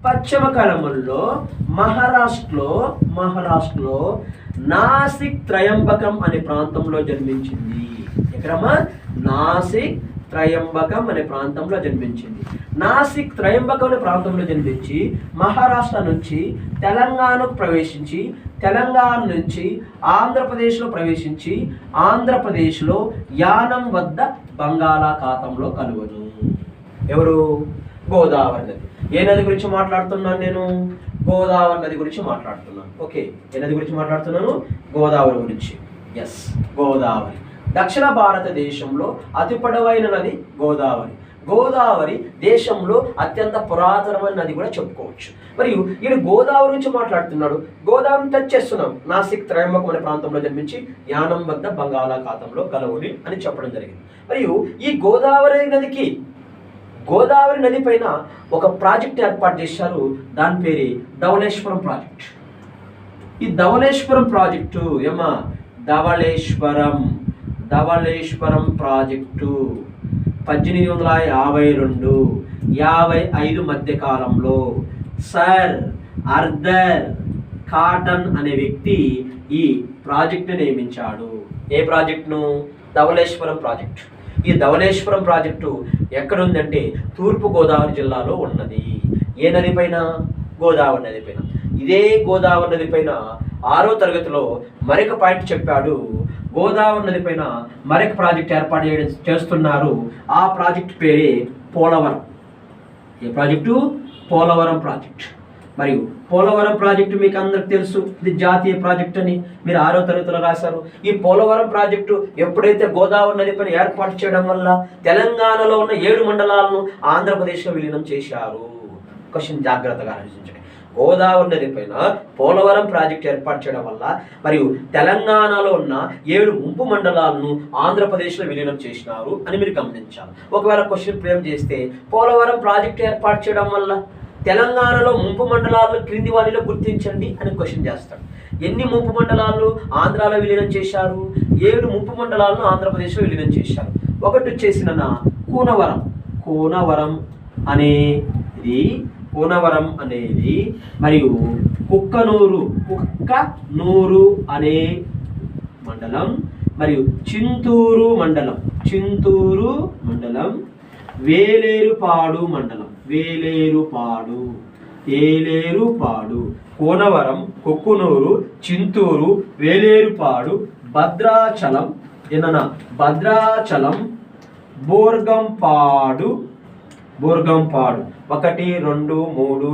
పశ్చిమ కనుమల్లో మహారాష్ట్రలో నాసిక్ త్రయంబకం అనే ప్రాంతంలో జన్మించింది. ఎక్కడమ్మా? నాసిక్ త్రయంబకం అనే ప్రాంతంలో జన్మించింది. నాసిక్ త్రయంబకం అనే ప్రాంతంలో జన్మించి మహారాష్ట్ర నుంచి తెలంగాణకు ప్రవేశించి, తెలంగాణ నుంచి ఆంధ్రప్రదేశ్లో ప్రవేశించి, ఆంధ్రప్రదేశ్లో యానం వద్ద బంగాళాఖాతంలో కలువను. ఎవరు? గోదావరి నది. ఏ నది గురించి మాట్లాడుతున్నాను నేను? గోదావరి నది గురించి మాట్లాడుతున్నాను. ఓకే, ఏ నది గురించి మాట్లాడుతున్నాను? గోదావరి గురించి. ఎస్, గోదావరి. దక్షిణ భారతదేశంలో అతి పొడవైన నది గోదావరి. గోదావరి దేశంలో అత్యంత పురాతనమైన నది కూడా చెప్పుకోవచ్చు. మరియు ఈయన గోదావరి నుంచి మాట్లాడుతున్నాడు. గోదావరిని టచ్ చేస్తున్నాం. నాసిక్ త్రయంబకం అనే ప్రాంతంలో జన్మించి యానం వద్ద బంగాళాఖాతంలో కలవుని అని చెప్పడం జరిగింది. మరియు ఈ గోదావరి నది పైన ఒక ప్రాజెక్ట్ ఏర్పాటు చేశారు. దాని పేరే ధవళేశ్వరం ప్రాజెక్ట్. ఈ ధవళేశ్వరం ప్రాజెక్టు ధవళేశ్వరం ప్రాజెక్టు 1852-55 మధ్య కాలంలో సర్ ఆర్థర్ కాటన్ అనే వ్యక్తి ఈ ప్రాజెక్టును నియమించాడు. ఏ ప్రాజెక్టును? ధవళేశ్వరం ప్రాజెక్టు. ఈ ధవళేశ్వరం ప్రాజెక్టు ఎక్కడుందంటే తూర్పు గోదావరి జిల్లాలో ఉన్నది. ఏ నది పైన? గోదావరి నది పైన. ఇదే గోదావరి నది పైన 6వ తరగతిలో మరొక పాయింట్ చెప్పాడు. గోదావరి నది పైన మరొక ప్రాజెక్ట్ ఏర్పాటు చేస్తున్నారు. ఆ ప్రాజెక్ట్ పేరే పోలవరం. ఏ ప్రాజెక్టు? పోలవరం ప్రాజెక్ట్. మరియు పోలవరం ప్రాజెక్టు మీకు అందరికి తెలుసు, ఇది జాతీయ ప్రాజెక్ట్ అని మీరు 6వ తరగతిలో రాశారు. ఈ పోలవరం ప్రాజెక్టు ఎప్పుడైతే గోదావరి నది పైన ఏర్పాటు చేయడం వల్ల తెలంగాణలో ఉన్న 7 మండలాలను ఆంధ్రప్రదేశ్లో విలీనం చేశారు. క్వశ్చన్ జాగ్రత్తగా ఆలోచించండి. గోదావరి నది పైన పోలవరం ప్రాజెక్ట్ ఏర్పాటు చేయడం వల్ల మరియు తెలంగాణలో ఉన్న 7 ముంపు మండలాలను ఆంధ్రప్రదేశ్లో విలీనం చేసినారు అని మీరు గమనించాలి. ఒకవేళ క్వశ్చన్ ఫ్రేమ్ చేస్తే పోలవరం ప్రాజెక్ట్ ఏర్పాటు చేయడం వల్ల తెలంగాణలో ముంపు మండలాలను క్రింది వారిలో గుర్తించండి అని క్వశ్చన్ చేస్తాడు. ఎన్ని ముంపు మండలాలు ఆంధ్రాలో విలీనం చేశారు? 7 ముంపు మండలాలను ఆంధ్రప్రదేశ్లో విలీనం చేశారు. ఒకటి వచ్చేసిన కూనవరం అనేది మరియు కుక్కనూరు అనే మండలం మరియు చింతూరు మండలం వేలేరుపాడు కూనవరం, కుక్కునూరు, చింతూరు, వేలేరుపాడు, భద్రాచలం, బోర్గంపాడు 1, 2, 3